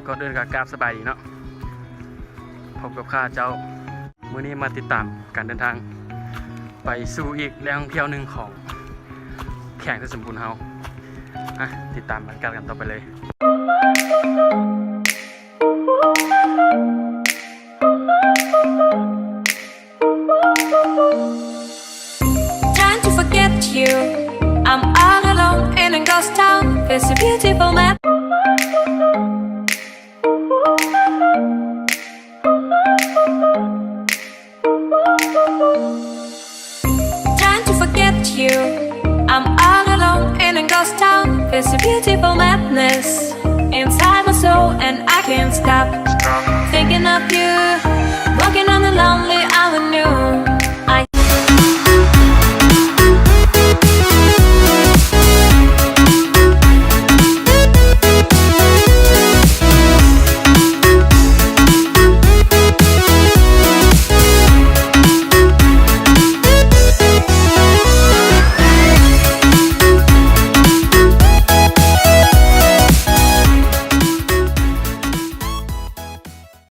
ก็เดินกับกราบสบายดีเนาะพบกับข้าเจ้ามื้อนี้มาติดตามการเดินทางไปสู่อีกแหล่งท่องเที่ยวหนึ่งของแข่งที่สมบูรณ์เฮาติดตามบรรยากาศกันต่อไปเลย Trying to forget you. I'm all alone in a ghost town. It's a beautiful map. Trying to forget you. I'm all alone in a ghost town. It's a beautiful madness inside my soul, and I can't stop thinking of you. Walking on the lonely avenue.